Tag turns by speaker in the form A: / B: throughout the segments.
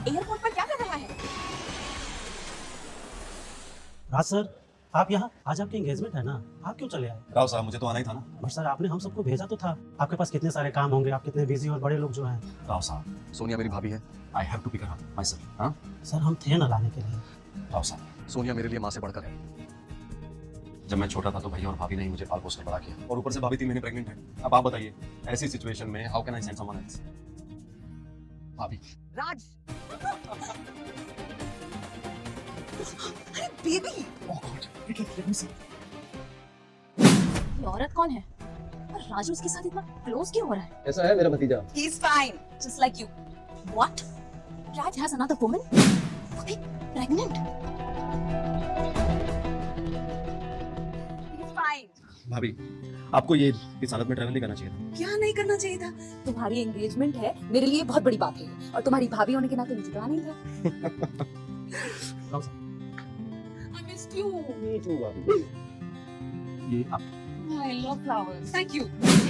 A: Airport पर क्या कर रहा है?
B: राज सर, आप यहाँ? आज आपकी एंगेजमेंट है ना, आप क्यों चले आए?
C: राव साहब, मुझे तो आना ही था ना।
B: बट सर, आपने हम सबको भेजा तो था। आपके पास कितने सारे काम होंगे, आप कितने बिजी और बड़े लोग जो हैं।
C: राव साहब, सोनिया मेरी भाभी है। I have to pick her up myself. हाँ
B: सर, हम थे ना लाने के लिए।
C: राव साहब, सोनिया मेरे लिए माँ से बढ़कर है। जब मैं छोटा था तो भैया और भाभी ने ही मुझे पाल पोस कर बड़ा किया, और ऊपर से भाभी 3 महीने प्रेग्नेंट है। अब आप बताइए, ऐसी सिचुएशन में how can I send someone else? भाभी।
A: राज, अरे बेबी,
C: ओह गॉड, लेट मी सी।
A: ये औरत कौन है? और राजू उसके साथ इतना क्लोज क्यों हो रहा है?
C: ऐसा है मेरा भतीजा।
A: He is fine, just like you. What? Raj has another woman? वो भी pregnant? He is fine.
C: भाभी, आपको ये इस हालत में ट्रैवल नहीं करना चाहिए था।
A: क्या नहीं करना चाहिए था? तुम्हारी एंगेजमेंट है, मेरे लिए बहुत बड़ी बात है, और तुम्हारी भाभी होने के नाते मुझे तो आना ही था।
B: Rao sir,
A: I missed you.
C: Me too, भाभी। ये आप
A: I love flowers. Thank you.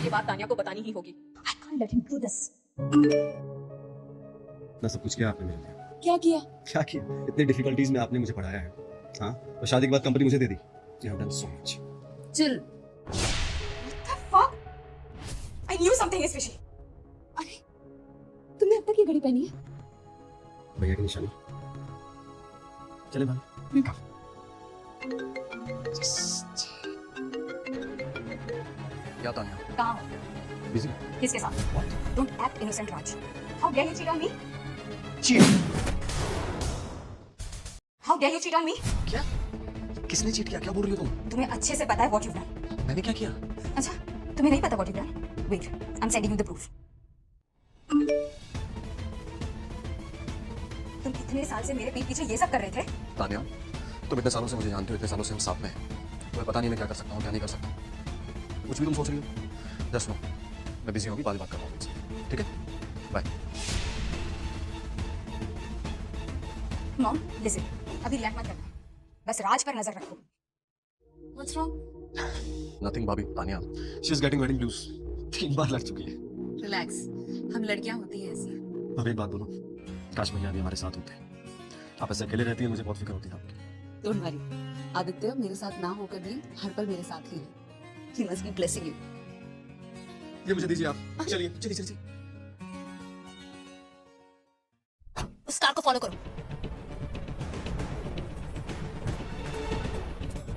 A: ये बात तानिया को बतानी ही होगी. I can't let him do this.
C: ना सब कुछ किया आपने मेरे लिए।
A: क्या किया?
C: क्या किया? इतनी डिफिकल्टीज में आपने मुझे पढ़ाया है। हाँ, और शादी के बाद कंपनी मुझे दे दी। You have done so much.
A: Chill. What the fuck? I knew something is fishy. अरे, तुमने अब तक ये घड़ी पहनी है?
C: भैया की निशानी। चले भाई। क्या तानिया?
A: कहाँ हो?
C: बिजी?
A: किसके साथ? What? Don't act innocent, Raj. How dare you cheat on me?
C: Cheat?
A: How dare you cheat on me?
C: क्या? किसने चीट किया? क्या बोल रही हो तुम?
A: तुम्हें अच्छे से पता है what you've done.
C: मैंने क्या किया?
A: अच्छा, तुम्हें नहीं पता what you've done? Wait, I'm sending you the proof. तुम इतने साल से मेरे पीठ पीछे ये सब कर रहे थे?
C: तानिया, तुम इतने सालों से मुझे जानते हो, इतने सालों से हम साथ में हैं। तुम्हें पता नहीं मैं क्या कर सकता हूँ, क्या नहीं कर सकता। कुछ भी तुम सोच रही हो? जस्ट नो, मैं बिजी होगी, बाद में बात कर रहा हूँ तुमसे। ठीक है? बाय।
A: Mom, listen. अभी रिएक्ट मत करना. बस राज पर नजर रखो. What's wrong?
C: नथिंग भाभी। Tania, she is getting wedding blues. 3 बार लड़ चुकी है।
A: Relax. हम लड़कियां होती हैं ऐसी.
C: भाभी एक बात बोलो, काश भैया भी हमारे साथ होते। आप ऐसे अकेले रहती है, मुझे बहुत फिक्र होती है आपकी।
A: Don't worry. आदित्य मेरे साथ ना होकर भी हर पल मेरे साथ ही है. He must be blessing you.
C: ये मुझे दीजिए आप। चलिए चलिए चलिए।
A: उस कार को फॉलो करो.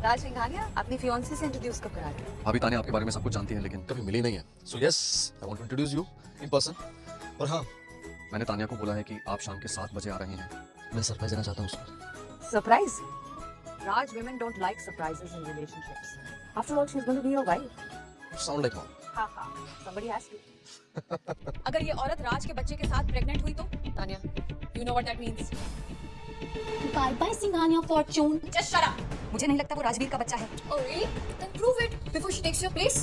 A: राज सिंघानिया अपनी फियांसी से इंट्रोड्यूस कब करा रहे हो?
C: भाभी तानिया आपके बारे में सब कुछ जानती है, लेकिन कभी मिली नहीं है। So yes, I want to introduce you in person. और हाँ, मैंने तानिया को बोला है कि आप शाम के 7 बजे आ रहे हैं। मैं सरप्राइज देना चाहता हूँ उसको।
A: Surprise? Raj, women don't like surprises in relationships. After all, she's going to be your wife.
C: Sound like mom.
A: हाँ हाँ, somebody has to. अगर ये औरत राज के बच्चे के साथ प्रेग्नेंट हुई तो? Tania, you know what that means? Bye bye Singhania fortune. Just shut up. मुझे नहीं लगता वो राजवीर का बच्चा है. Oh really? Then prove it before she takes your place.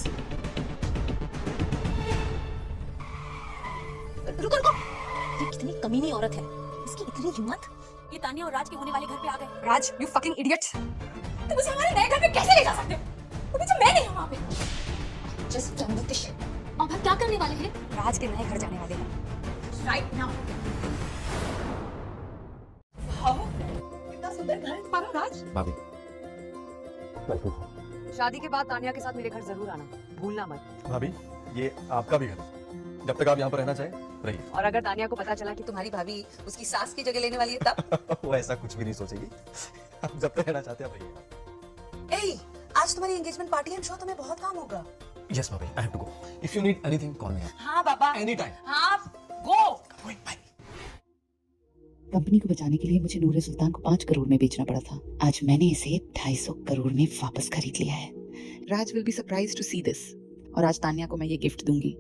A: रुको रुको. ये कितनी कमीनी औरत है. इसकी इतनी हिम्मत. ये तानिया और राज के होने वाले घर पे आ गए. राज, you fucking idiot. तुम मुझे हमारे नए घर पे कैसे ले जा सकते हो? वो भी जब मैं नहीं हूँ वहाँ पे. Just done with this shit. अब हम क्या करने वाले हैं? राज के नए घर जाने वाले हैं. Right now. Wow. कितना सुंदर घर है तुम्हारा राज.
C: भाभी,
A: शादी के बाद तानिया के साथ मेरे घर जरूर आना. भूलना मत.
C: भाभी ये आपका भी घर है। जब तक आप यहाँ पर रहना चाहे रहिए।
A: और अगर तानिया को पता चला कि तुम्हारी भाभी उसकी सास की जगह लेने वाली है तब?
C: वो ऐसा कुछ भी नहीं सोचेगी। आप जब तक रहना चाहते हैं आप रहिए।
A: ए, आज तुम्हारी एंगेजमेंट पार्टी है, तुम्हें बहुत काम होगा.
C: Yes bhabhi, I have to go. If you need anything call me.
A: हाँ बाबा.
C: Any time.
A: हाँ, गो.
C: बाय।
D: कंपनी को बचाने के लिए मुझे नूरे सुल्तान को 5 करोड़ में बेचना पड़ा था. आज मैंने इसे 250 करोड़ में वापस खरीद लिया है. Raj will be surprise to see this. और आज तानिया को मैं ये गिफ्ट दूंगी.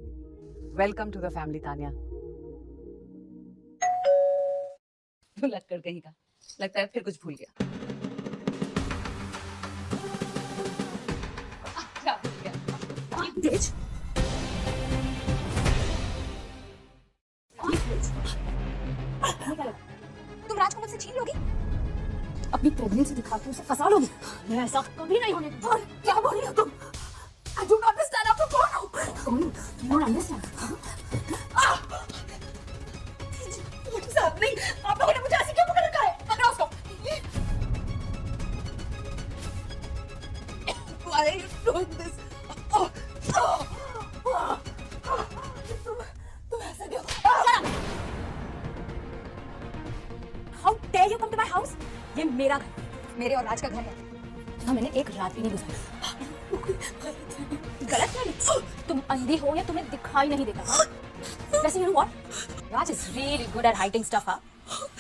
A: Welcome to the family Tania. भुलक्कड़ कहीं का. लगता है फिर कुछ भूल गया. क्या भूल गया? तेज. तुम राज को मुझसे छीन लोगी? अपनी प्रेगनेंसी दिखा के उसे फंसा लोगी? मैं ऐसा कभी नहीं होने दूंगी. क्या बोल रही हो तुम? I don't understand. आप कौन हो? कौन? You don't understand. What is happening? नहीं, आप लोगों ने मुझे ऐसे क्यों पकड़ रखा है? पकड़ो उसको। Why are you doing this? तुम ऐसा क्यों? How dare you come to my house? ये मेरा घर, मेरे और राज का घर है। यहाँ मैंने एक रात भी नहीं गुजारी। गलत है, तुम अंधी हो या तुम्हें दिखाई नहीं देता? वैसे you know what? Raj is really good at hiding stuff, हाँ?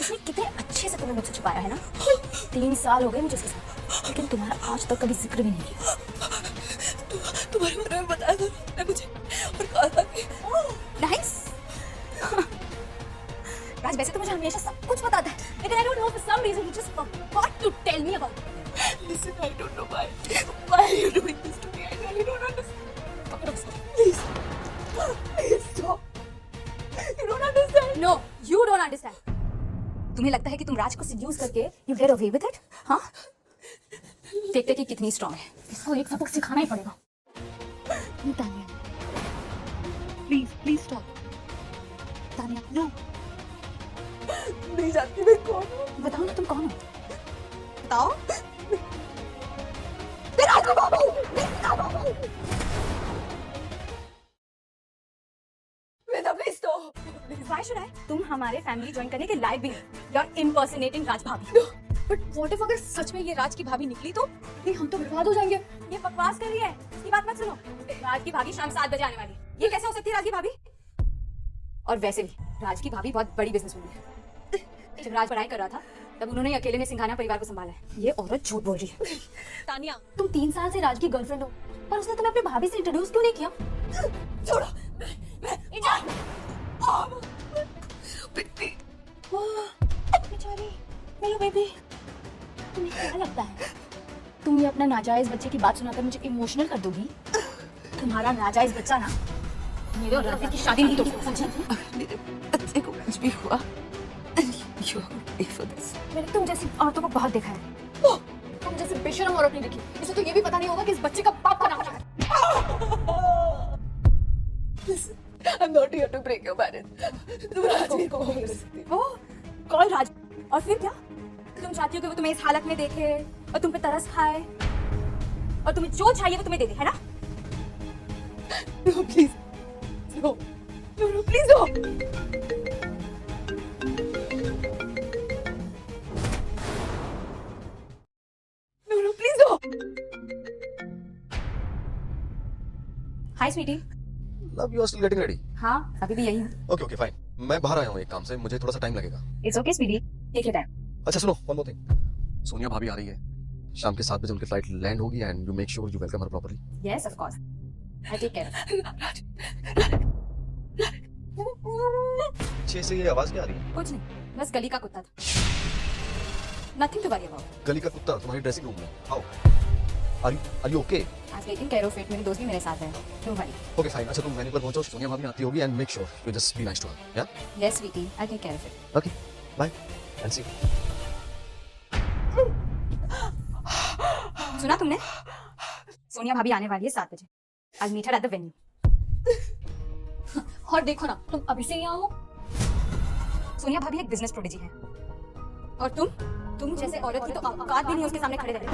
A: उसने कितने अच्छे से तुम्हें मुझसे छुपाया है ना? 3 साल हो गए मुझे उसके साथ, लेकिन तुम्हारा आज तक कभी जिक्र भी नहीं किया। तुम्हारे बारे में बताया था ना मुझे, और कहा था कि नाइस। राज वैसे तो मुझे हमेशा सब कुछ बताता है, लेकिन I don't know for some reason he just forgot to tell me about it. Listen, I don't know why are you doing this to me? I really don't understand. पकड़ो उसको, please, please stop. You don't understand. No, you don't understand. तुम्हें लगता है कि तुम राज को seduce करके you get away with it? हाँ? देखते कि कितनी strong है। इसको एक सबक सिखाना ही पड़ेगा।
D: Tania, please stop. Tania, no.
A: नहीं जानती मैं कौन हूँ। बताओ ना तुम कौन हो? बताओ। मेरा बाबू, मेरा बाबू। Please stop. Why should I? तुम हमारे फैमिली ज्वाइन करने के लायक भी नहीं। You're impersonating राज भाभी। But what if अगर सच में ये राज की भाभी निकली तो? नहीं, हम तो बर्बाद हो जाएंगे। ये बकवास कर रही है। इसकी बात मत सुनो। राज की भाभी शाम 7 बजे आने वाली है। ये कैसे हो सकती है राज की भाभी? और वैसे भी राज की भाभी बहुत बड़ी बिजनेसवुमन है। जब राज पढ़ाई कर रहा था तब उन्होंने अकेले ने सिंघानिया परिवार को संभाला है। ये औरत झूठ बोल रही है। तानिया, तुम 3 साल से राज की गर्लफ्रेंड हो, पर उसने तुम्हें अपनी भाभी से इंट्रोड्यूस क्यों नहीं किया? छोड़ो, बेचारी, मेरी बेबी। तुम्हें क्या लगता है तुम ये अपना नाजायज बच्चे की बात सुनाकर मुझे इमोशनल कर दोगी? तुम्हारा नाजायज बच्चा ना मेरे और रफी की शादी नहीं तोड़ सकता, समझी?
D: मेरे बच्चे को कुछ भी हुआ, you have to pay for this.
A: मैंने तुम जैसी औरतों को बहुत देखा है। तुम जैसे बेशरम औरत नहीं देखी। इसे तो ये भी पता नहीं होगा कि इस बच्चे का बाप का नाम क्या है। I'm not here to break your marriage. तुम राजवीर को कॉल कर सकती हो। कॉल राज, और फिर क्या? तुम चाहती हो कि वो तुम्हें इस हालत में देखे और तुम पे तरस खाए और तुम्हें जो चाहिए वो तुम्हें दे दे, है ना? No, please. No, please no. No, please no. Hi, sweetie.
C: Love you are still getting ready?
A: हाँ, अभी भी यही हूँ।
C: Okay fine. मैं बाहर आया हूँ एक काम से, मुझे थोड़ा सा टाइम लगेगा।
A: It's okay, sweetie. Take your time.
C: अच्छा सुनो, वन मोर थिंग। सोनिया भाभी आ रही है, शाम के 7 बजे उनकी फ्लाइट लैंड होगी and you make sure you welcome her properly.
A: Yes, of course. I'll take care of it.
C: पीछे से ये आवाज क्या आ रही है?
A: कुछ नहीं, बस गली का कुत्ता था। Nothing to worry about.
C: गली का कुत्ता तुम्हारी ड्रेसिंग रूम में? How are you okay?
A: I'm taking care of it. मेरे दोस्त भी मेरे साथ हैं। Don't worry.
C: Okay fine. अच्छा तुम वेन्यू पर पहुंचो, सोनिया भाभी आती होगी and make sure you just be nice to her, yeah?
A: Yes, sweetie. I'll take care of it.
C: Okay bye and see.
A: सुना तुमने? सोनिया भाभी आने वाली है 7 बजे। I'll meet her at the venue. और देखो ना, तुम अभी से यहाँ हो। सोनिया भाभी एक बिजनेस प्रोडिजी है, और तुम जैसे औरत की तो औकात भी नहीं उसके सामने खड़े रहने।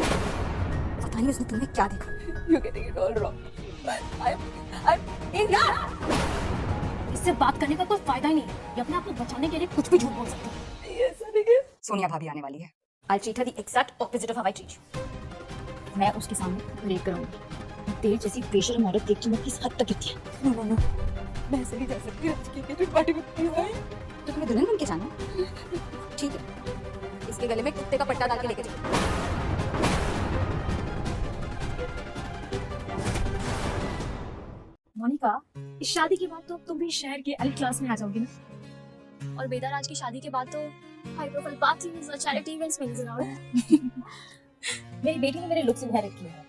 A: पता नहीं उसने तुम्हें क्या देखा। You're getting it all wrong. इससे बात करने का कोई फायदा ही नहीं है। ये अपने आप को बचाने के लिए कुछ भी झूठ बोल सकती है। सोनिया भाभी आने वाली है। I'll treat her the exact opposite of how I treat you. मैं उसके सामने ब्रेक कराऊंगी। तेरे जैसी बेशरम औरत देख के मैं किस हद तक गिरती है। No. मैं ऐसे नहीं जा सकती। आज की किटी पार्टी में तो तुम्हें दुल्हन बन के जाना है? ठीक है, इसके गले में कुत्ते का पट्टा डाल के लेके जाओ।
E: मोनिका, इस शादी के बाद तो तुम भी शहर के एलिट क्लास में आ जाओगी ना, और बेदाराज की शादी के बाद तो हाई प्रोफाइल पार्टीज और चैरिटी इवेंट्स में नजर आओगे।
A: मेरी बेटी ने मेरे लुक्स इनहेरिट किए हैं।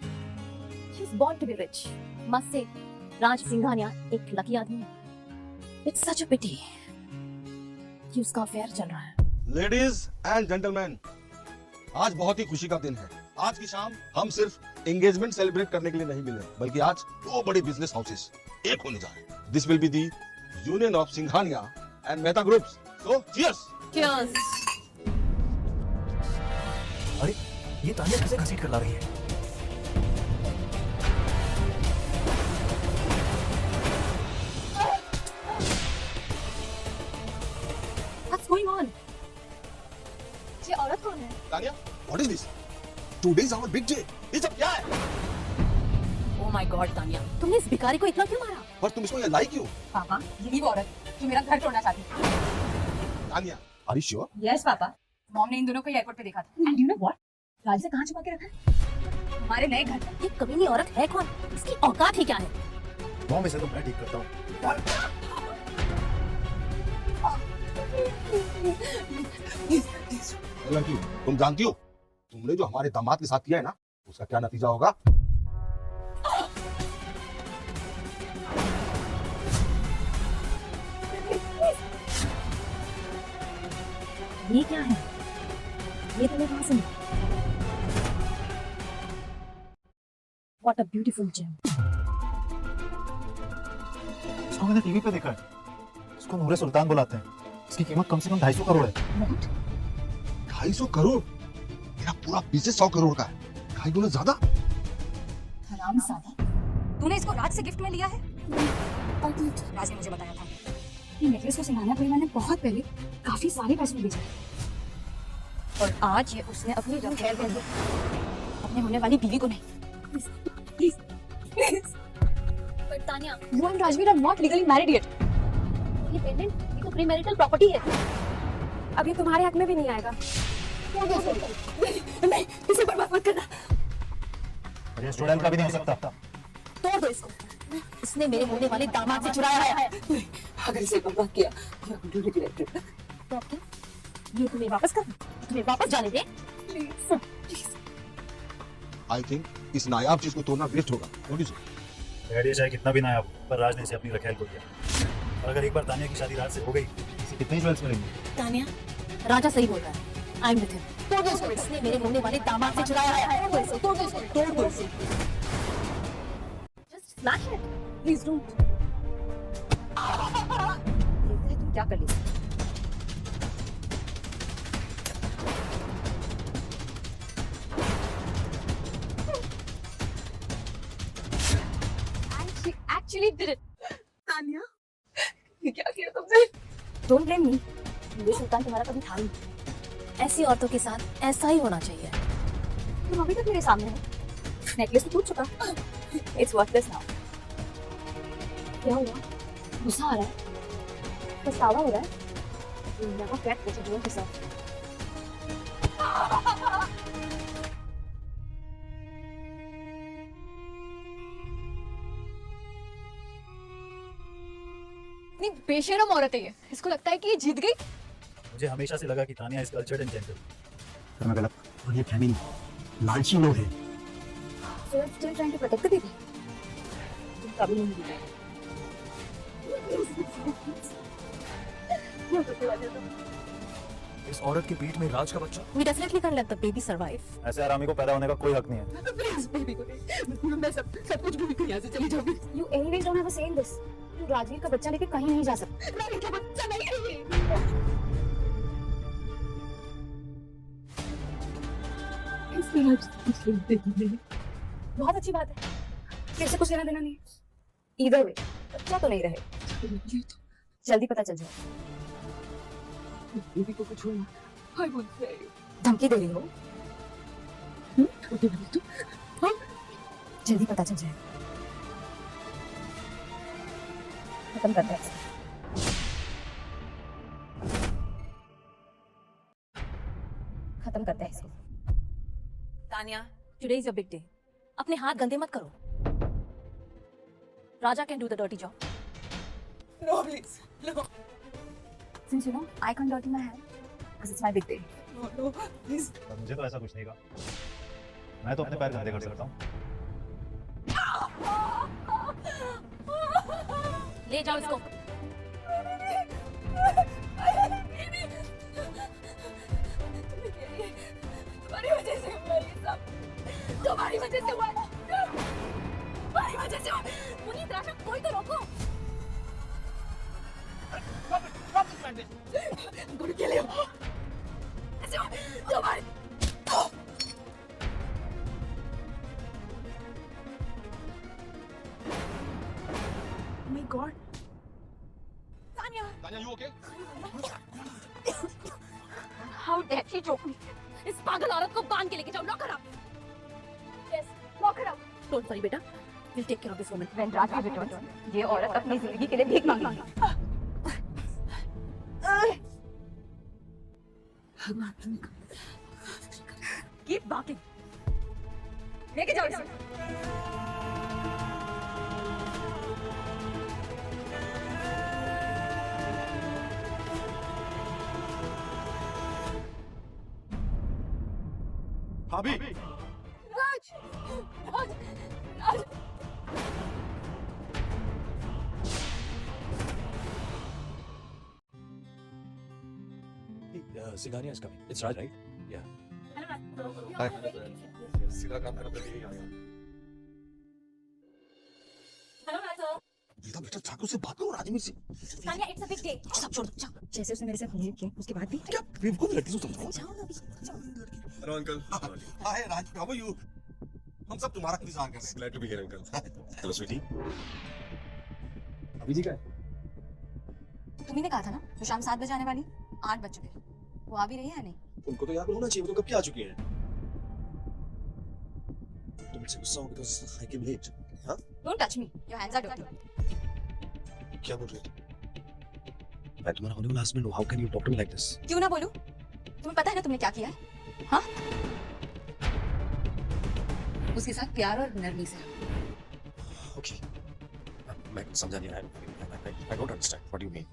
E: She is born to be rich. Must say Raj Singhania एक लकी आदमी है। इट्स सच अ पिटी कि उसका अफेयर चल रहा है।
F: लेडीज एंड जेंटलमैन, आज बहुत ही खुशी का दिन है। आज की शाम हम सिर्फ एंगेजमेंट सेलिब्रेट करने के लिए नहीं मिले, बल्कि आज 2 बड़े बिजनेस हाउसेस एक होने जा रहे हैं। This will be the union of Singhania and Mehta groups. So cheers.
E: Cheers.
G: अरे ये तानिया कैसे घसीट कर ला रही है?
E: What's going on? ये औरत कौन है?
F: Tania, what is this? Today is our big day. ये सब क्या है?
E: Oh my God, तानिया, तुमने इस भिखारी को इतना क्यों मारा?
F: और तुम इसको ये लाई क्यों?
A: पापा यही वो औरत जो मेरा घर तोड़ना चाहती थी।
F: Tania, are you sure?
A: Yes पापा, मॉम ने इन दोनों को एयरपोर्ट पे देखा था। And you know what? Raj ने कहाँ छुपा के रखा है? हमारे नए घर में।
E: ये कमीनी औरत है कौन? इसकी औकात ही क्या है?
G: मॉम इसे तो मैं ठीक करता हूँ।
F: लड़की, तुम जानती हो तुमने जो हमारे दामाद के साथ किया है ना, उसका क्या नतीजा होगा?
E: ये क्या है? ये तुम्हें कहाँ से मिला? What a beautiful gem.
G: इसको मैंने टीवी पे देखा है। इसको नूरे सुल्तान बुलाते हैं। इसकी कीमत कम से कम 250 करोड़ है।
F: 250 करोड़? मेरा पूरा बिजनेस 100 करोड़ का है। 2.5 गुना ज्यादा?
A: हरामजादा। तूने इसको राज से गिफ्ट में लिया है? राज ने मुझे बताया था। ये नेकलेस को सिंघानिया परिवार ने बहुत पहले काफी सारे पैसों में बेचा है। और आज ये उसने अपनी खैर कर दी, अपने होने वाली बीवी को नहीं। Please please.
E: But Tania,
A: You and Rajveer are not legally married yet.
E: ये पेंडेंट ये तो प्रीमैरिटल प्रॉपर्टी है।
A: अब ये तुम्हारे हाथ में भी नहीं आएगा। नहीं, इसे बर्बाद मत करना।
G: ये स्टूडेंट का भी नहीं हो सकता।
E: तोड़ दो इसको। इसने मेरे होने वाले दामाद से चुराया है।
A: अगर इसे बर्बाद किया, तो
E: अब क्या? ये तुम्हें वापस कर? तुम्हें वापस जाने दे?
F: आई थिंक इस नायाब चीज को तोड़ना वेस्ट होगा। What do you say?
G: Daddy चाहे कितना भी नायाब हो, पर राज ने इसे अपनी रखेल को दिया। और अगर एक बार तानिया की शादी राज से हो गई, इसे कितनी ज्वेल्स मिलेंगी?
E: तानिया, राजा सही बोल रहा है। I am with him. तोड़ दो इसको। इसने मेरे होने वाले दामाद से चुराया है। तोड़ दो इसे। तोड़ दो इसे। तोड़ दो इसे। Just smash it.
A: Please don't. देखते हैं तुम क्या कर लेगी। She actually did it. Tania, ये क्या किया तुमने?
E: Don't blame me. ये सुल्तान तुम्हारा कभी था नहीं। ऐसी औरतों के साथ ऐसा ही होना चाहिए।
A: तुम अभी तक मेरे सामने हो। नेकलेस तो टूट चुका। It's worthless now. क्या हुआ? गुस्सा आ रहा है? पछतावा हो रहा है? You never get what you do yourself. इतनी बेशरम औरत है ये। इसको लगता है कि ये जीत गई।
G: मुझे हमेशा से लगा कि Tania is cultured and gentle. पर मैं गलत।
B: और ये फैमिली लालची लोग हैं।
A: So I'm still trying to protect the baby. तुम कभी नहीं जीतेगी।
G: इस औरत की पीठ में राज का बच्चा।
E: We definitely can't let the baby survive.
G: ऐसे आरामी को पैदा होने का कोई हक नहीं है।
A: Please baby को नहीं। मैं सब कुछ भूल कर यहाँ से चली जाऊंगी। You anyways don't have a say in this. तू राजवीर का बच्चा लेके कहीं नहीं जा सकता। राजवीर का बच्चा नहीं है ये। बहुत अच्छी बात है। कैसे कुछ लेना देना नहीं है। Either way, बच्चा तो नहीं रहे। जल्दी पता चल जाए। बेबी को कुछ हुआ। I won't say. धमकी दे रही हो? हाँ? जल्दी पता चल जाए। खत्म करते हैं। खत्म करते हैं इसको।
E: Tania, today is your big day. अपने हाथ गंदे मत करो। राजा can do the dirty job.
A: No, please. No. Since you know, I can't dirty my hand because it's my big day. No, please.
G: पर मुझे तो ऐसा कुछ नहीं कहा। मैं तो अपने पैर गंदे कर सकता हूँ।
E: ले जाओ इसको।
A: तुम्हारी वजह से हुआ ये सब। तुम्हारी वजह से हुआ। तुम्हारी वजह से हुआ।
E: पुनीत, राजा, कोई तो रोको।
A: I'm gonna kill you. How dare she choke me? इस पागल औरत को बांध के लेके जाओ, lock her up. Yes, lock her up.
E: Don't worry बेटा, we'll take care of this woman.
A: When Raj returns, ये औरत अपनी जिंदगी के लिए भीख मांगेगी. Keep barking. लेके जाओ इसे.
C: भाभी
A: राज, राज, राज.
C: Singhania is coming. It's Raj, right? Yeah.
A: Hello, Raj.
C: सीधा काम करना पड़ेगा यहाँ यार.
A: Hello, Raj.
F: गीता बेटा चाकू से बात करो राजवीर से.
A: Tania, it's a big day. सब छोड़ दो, जाओ. जैसे उसने मेरे साथ बिहेव किया, उसके बाद भी
F: क्या बेवकूफ लड़की से समझाओ.
A: जाओ ना अभी, जाओ.
C: Hello uncle.
F: Hi Raj, how are you? हम सब तुम्हारा इंतजार कर रहे हैं.
C: Glad to be here, uncle. Hello, sweetie. अभी जी का है?
A: तुम्ही ने कहा था ना, तो शाम 7 बजे आने वाली. 8 बज चुके. वो आ भी रही है या नहीं?
C: उनको तो याद होना चाहिए, वो तो कब की आ चुकी हैं. तुम मुझसे गुस्सा हो because I came late. हाँ?
A: Don't touch me. Your hands are dirty.
C: क्या बोल रहे हो? मैं तुम्हारा होने वाला हस्बैंड हूँ. How can you talk to me like this?
A: क्यों ना बोलूं? तुम्हें पता है ना तुमने क्या किया है? हाँ?
D: उसके साथ प्यार और नरमी से.
C: Okay. मैं समझा नहीं रहा. I don't understand. What do you mean?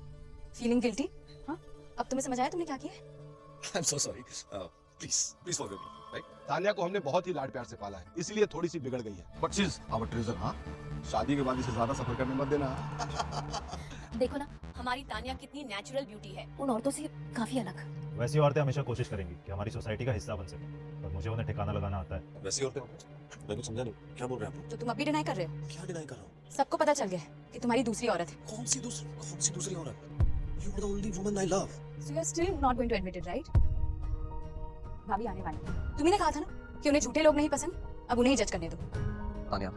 A: Feeling guilty? हाँ? अब तुम्हें समझ आया तुमने क्या किया है?
C: I'm so sorry. Please forgive me. Right?
F: Tania को हमने बहुत ही लाड प्यार से पाला है, इसलिए थोड़ी सी बिगड़ गई है. But she is our treasure. हाँ, शादी के बाद इसे ज्यादा सफर करने मत देना.
E: देखो ना, हमारी तानिया कितनी नेचुरल ब्यूटी है, उन औरतों से काफी अलग.
G: वैसी औरतें हमेशा कोशिश करेंगी कि हमारी सोसाइटी का हिस्सा बन सके, और मुझे उन्हें ठिकाना लगाना आता है.
C: वैसी औरतें मैं कुछ समझा नहीं. क्या बोल रहे हैं आप लोग?
A: तो तुम अभी डिनाई कर रहे हो?
C: क्या डिनाई कर रहा हूँ?
A: सबको पता चल गया है कि तुम्हारी दूसरी औरत है.
C: कौन सी दूसरी औरत? You are the only woman I love.
A: So you're still not going to admit it, right? भाभी आने वाली. तुम्ही ने कहा था ना कि उन्हें झूठे लोग नहीं पसंद, अब उन्हें ही जज करने दो.
C: Tania,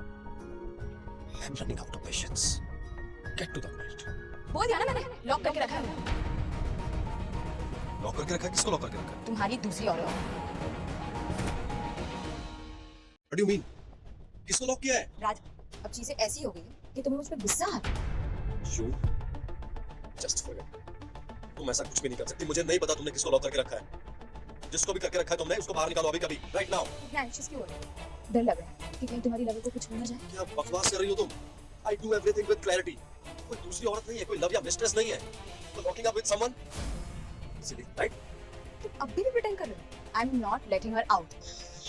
C: I'm running out of patience. Get to the point.
A: बोल दिया ना मैंने, लॉक करके रखा है.
C: लॉक करके रखा है? किसको लॉक करके रखा है?
A: तुम्हारी दूसरी औरत.
C: What do you mean? किसको लॉक किया है?
A: राज, अब चीजें ऐसी हो गई हैं कि तुम्हें मुझ पे गुस्सा आ रहा है.
C: You just forget. तुम ऐसा कुछ भी नहीं कर सकती. मुझे नहीं पता तुमने किसको लॉक करके रखा है. जिसको भी करके रखा है तुमने, उसको बाहर निकालो अभी कभी. Right now.
A: इतना एंशियस क्यों हो रहा है? डर लग रहा है कि कहीं तुम्हारी लव को कुछ हो ना जाए.
C: क्या बकवास कर रही हो तुम? I do everything with clarity. कोई दूसरी औरत नहीं है, कोई लव या मिस्ट्रेस नहीं है. तो locking up with someone? Silly, right?
A: तुम अब भी प्रिटेंड कर रहे हो. I'm not letting her out.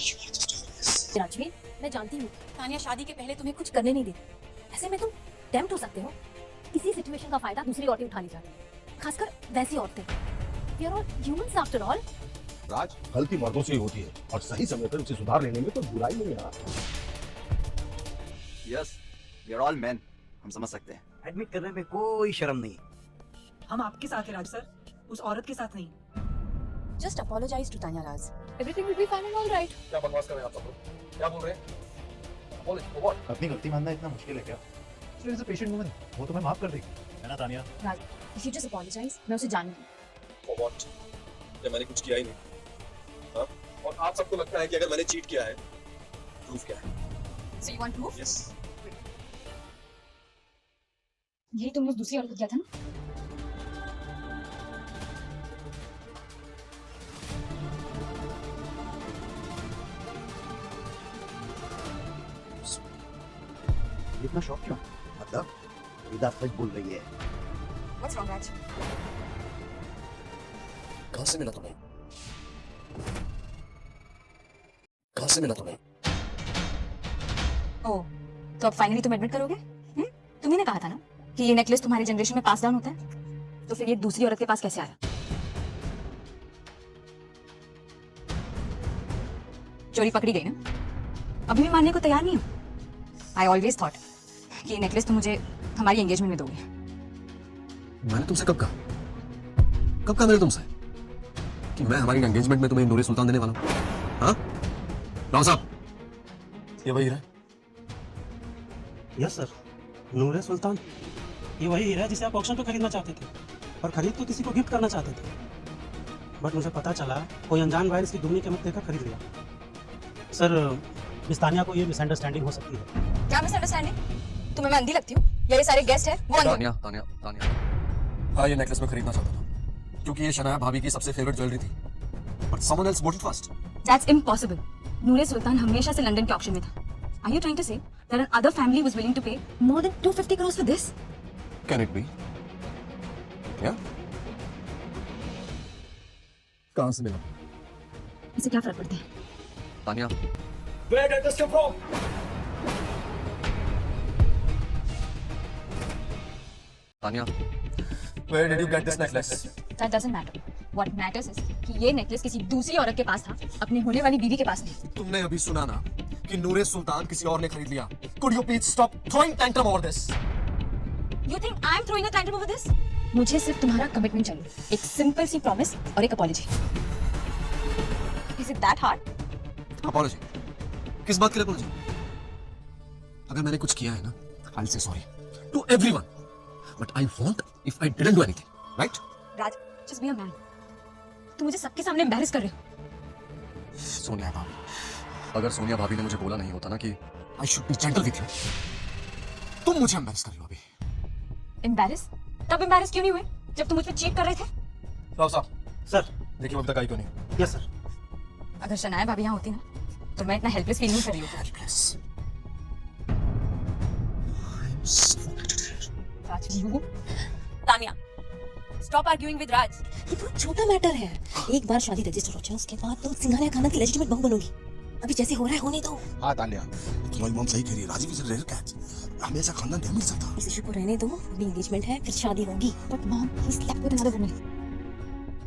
C: You are just doing this.
E: Rajveer, मैं जानती हूँ तानिया शादी के पहले तुम्हें कुछ करने नहीं देती. ऐसे में तुम टेम्प्ट हो सकते हो. इसी सिचुएशन का फायदा दूसरी औरतें उठा ली जाती हैं, खासकर वैसी औरतें. We are all humans after all.
F: राज, गलती मर्दों से ही होती है और सही समय पर उसे सुधार लेने में तो बुराई नहीं है.
H: Yes, we are all man. हम समझ सकते हैं.
I: एडमिट करने में कोई शर्म नहीं.
J: हम आपके साथ हैं राज सर, उस औरत के साथ नहीं.
A: Just apologize to Tanya, Raj. Everything will be fine and all right.
C: क्या बकवास कर रहे हैं आप सब लोग? क्या बोल रहे हैं? Apology for what?
G: अपनी गलती मानना इतना मुश्किल है क्या? She is a patient woman. वो तुम्हें माफ कर देगी, है ना Tania?
A: Raj, if you just apologize, मैं उसे जानूंगी.
C: For what? जब मैंने कुछ किया ही नहीं. हाँ? और आप सबको लगता है कि अगर मैंने चीट किया है, प्रूफ क्या है?
A: So you want proof?
C: Yes.
A: यही तुमने उस दूसरी औरत को किया था ना?
I: इतना शौक क्यों? मतलब विदा सच बोल रही है.
A: What's wrong, Raj?
C: कहाँ से मिला तुम्हें? कहाँ से मिला तुम्हें?
A: ओह, तो अब फाइनली तुम एडमिट करोगे? तुम्ही ने कहा था ना कि ये नेकलेस तुम्हारे जनरेशन में पास डाउन होता है, तो फिर ये दूसरी औरत के पास कैसे आया? चोरी पकड़ी गई ना? अभी भी मानने को तैयार नहीं हो? I always thought कि ये नेकलेस तुम मुझे हमारी एंगेजमेंट में दोगे.
C: मैंने तुमसे कब कहा? कब कहा मैंने तुमसे कि मैं हमारी एंगेजमेंट में तुम्हें नूरे सुल्तान देने वाला हूँ? हाँ? राव साहब, ये वही है?
B: यस सर, नूरे सुल्तान. ये वही हीरा है जिसे आप ऑक्शन पे खरीदना चाहते थे, और खरीद तो किसी को गिफ्ट करना चाहते थे. बट मुझे पता चला कोई अनजान वायर इसकी दुगनी कीमत देकर खरीद लिया। सर, मिस तानिया को ये मिसअंडरस्टैंडिंग हो सकती है।
A: क्या मिसअंडरस्टैंडिंग? तुम्हें मैं अंधी लगती हूँ या ये सारे गेस्ट है वो अंधे?
C: तानिया तानिया तानिया, हाँ ये नेकलेस मैं खरीदना चाहता था क्योंकि ये शनाया भाभी की सबसे फेवरेट ज्वेलरी थी, but someone else bought it first.
A: That's impossible. नूरे सुल्तान हमेशा से लंदन के ऑक्शन में था। Are you trying to say that an other family was willing to pay more than 250 crores for this?
C: Can it be? Yeah? कहाँ से मिला?
A: इसे क्या फर्क पड़ता है?
C: Tania,
G: Where did this come from?
C: Tania, where did you get this necklace?
A: That doesn't matter. What matters is कि ये नेकलेस किसी दूसरी औरत के पास था, अपनी होने वाली बीवी के पास नहीं।
C: तुमने अभी सुना ना कि नूरे सुल्तान किसी और ने खरीद लिया। Could you please stop throwing tantrum over this?
A: You think I'm throwing a tantrum over this? मुझे सिर्फ तुम्हारा कमिटमेंट चाहिए, एक सिंपल सी प्रॉमिस और एक apology. Is it that hard?
C: Apology? किस बात के लिए apology? अगर मैंने कुछ किया है ना, I'll say sorry to everyone. But I won't if I didn't do anything, right?
A: Raj, just be a man. तुम मुझे सबके सामने embarrass कर रहे हो।
C: सोनिया भाभी, अगर सोनिया भाभी ने मुझे बोला नहीं होता ना कि I should be gentle with you, तुम मुझे embarrass कर रही हो अभी।
A: Embarrass? तब embarrass क्यों नहीं हुए जब तुम मुझ पे cheat कर रहे थे?
C: राव साहब,
B: सर।
C: देखिए अभी तक आई क्यों नहीं?
B: Yes sir.
A: अगर शनाया भाभी यहाँ होती ना, तो मैं इतना हेल्पलेस फील नहीं कर रही होती।
C: Helpless. I'm so
A: Raj, you? Tania, stop arguing with Raj.
E: ये बहुत छोटा मैटर है। एक बार शादी रजिस्टर हो जाए उसके बाद तो सिंघानिया खानदान की लेजिटिमेट बहू बनूंगी। अभी जैसे हो रहा है होने दो।
F: हाँ तान्या, तुम्हारी मॉम सही कह रही है। Rajeev is a rare catch, हमेशा खानदान नहीं मिल सकता।
E: इस इशू को रहने दो, अभी एंगेजमेंट है फिर शादी होगी।
A: But mom, he slept with another woman.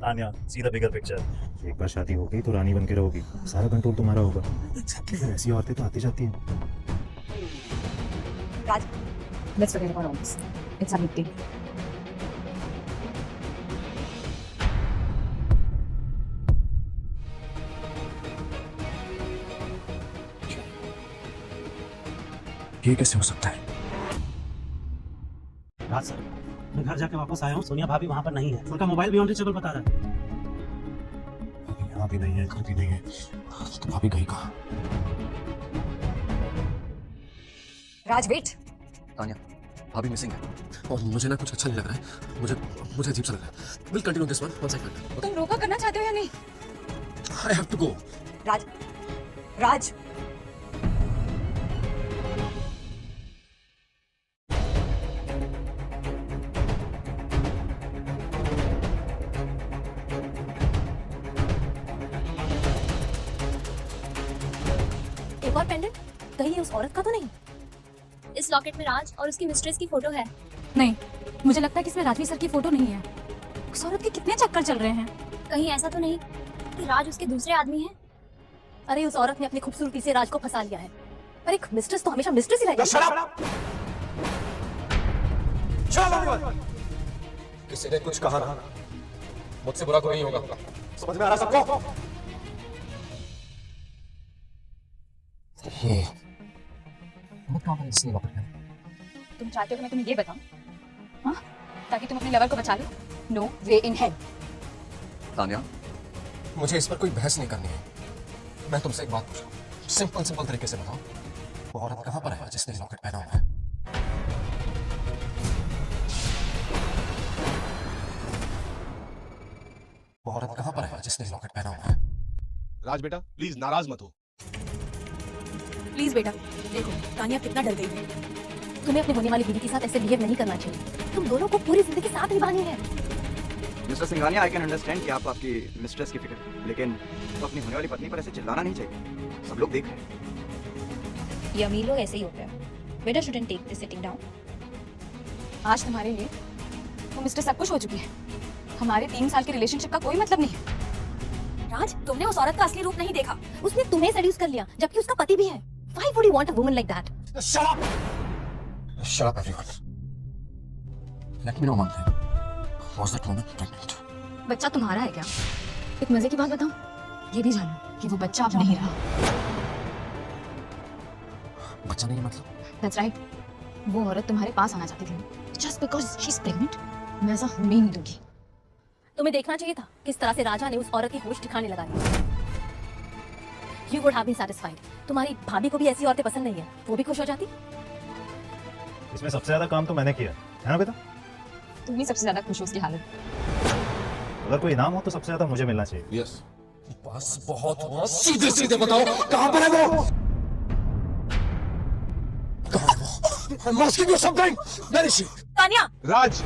G: Tania, see the bigger picture. एक बार शादी हो गई तो रानी बन के रहोगी, सारा कंट्रोल तुम्हारा होगा। Exactly. ऐसी औरतें तो आती जाती हैं।
A: Raj, let's forget about all this. It's a big deal.
C: ये कैसे हो सकता है?
B: राज सर, मैं घर जाके वापस आया हूँ, सोनिया भाभी वहाँ पर नहीं है। उनका मोबाइल भी अनरीचेबल बता रहा है।
C: यहाँ भी नहीं है, घर भी नहीं है, तो भाभी गई कहाँ?
A: Raj, wait.
C: तानिया, भाभी मिसिंग है और मुझे ना कुछ अच्छा नहीं लग रहा है। मुझे अजीब सा लग रहा है। We'll continue this one second.
A: तुम रोका करना चाहते हो या नहीं?
C: I have to go.
A: Raj, Raj.
E: एक और पेंडेंट, कहीं ये उस औरत का तो नहीं?
A: इस लॉकेट में राज और उसकी मिस्ट्रेस की फोटो है। नहीं, मुझे लगता है कि इसमें राजवी सर की फोटो नहीं है। उस औरत के कितने चक्कर चल रहे हैं।
E: कहीं ऐसा तो नहीं कि राज उसके दूसरे आदमी हैं? अरे उस औरत ने अपनी खूबसूरती से राज को फंसा लिया है। पर एक मिस्ट्रेस तो हमेशा मिस्ट्रेस ही रहेगी।
C: किसी ने कुछ कहा ना, मुझसे बुरा कोई नहीं होगा। समझ में आ रहा सबको? ये
A: तुम चाहते हो कि मैं तुम्हें ये बताऊं? हाँ? ताकि तुम अपने लवर को बचा लो? No way in hell.
C: Tania, मुझे इस पर कोई बहस नहीं करनी है। मैं तुमसे एक बात पूछ रहा हूँ, सिंपल तरीके से बताओ, वो औरत कहाँ पर है जिसने लॉकेट पहना हुआ है? वो औरत कहाँ पर है जिसने लॉकेट पहना हुआ है?
F: राज बेटा प्लीज नाराज मत हो।
E: प्लीज बेटा, देखो तानिया कितना डर गई है। तुम्हें अपने होने वाली बीवी के साथ ऐसे बिहेव नहीं करना चाहिए। तुम दोनों को पूरी जिंदगी साथ निभानी है।
H: Mister Singhania, I can understand कि आप आपकी मिस्ट्रेस की फिक्र, लेकिन तो अपनी होने वाली पत्नी पर ऐसे चिल्लाना नहीं चाहिए। सब लोग देख रहे हैं।
E: ये अमीर लोग ऐसे ही होते हैं। बेटा shouldn't take this sitting down.
A: आज तुम्हारे लिए वो मिस्टर सब कुछ हो चुकी है। हमारे 3 साल के रिलेशनशिप का कोई मतलब नहीं है।
E: राज, तुमने उस औरत का असली रूप नहीं देखा। उसने तुम्हें सेड्यूस कर लिया, जबकि उसका पति भी है। Why would you want a woman like that?
C: Shut up! Shut up, everyone. Let me know one thing. Was that woman pregnant?
A: बच्चा तुम्हारा है क्या? एक मजे की बात बताऊं? ये भी जानो कि वो बच्चा अब नहीं रहा।
C: बच्चा नहीं मतलब?
A: That's right. वो औरत तुम्हारे पास आना चाहती थी। Just because she's pregnant, मैं ऐसा होने ही नहीं दूंगी।
E: तुम्हें देखना चाहिए था किस तरह से राजा ने उस औरत के होश ठिकाने लगा दिए। You would have been satisfied. तुम्हारी भाभी को भी ऐसी औरतें पसंद नहीं है, वो भी खुश हो जाती।
G: इसमें सबसे ज्यादा काम तो मैंने किया है ना बेटा?
A: तुम ही सबसे ज्यादा खुश हो उसकी हालत।
G: अगर कोई इनाम हो तो सबसे ज्यादा मुझे मिलना चाहिए।
F: यस बस बहुत हुआ सीधे सीधे बताओ कहां पर है वो I'm asking you something. Where is she?
E: Tania,
F: Raj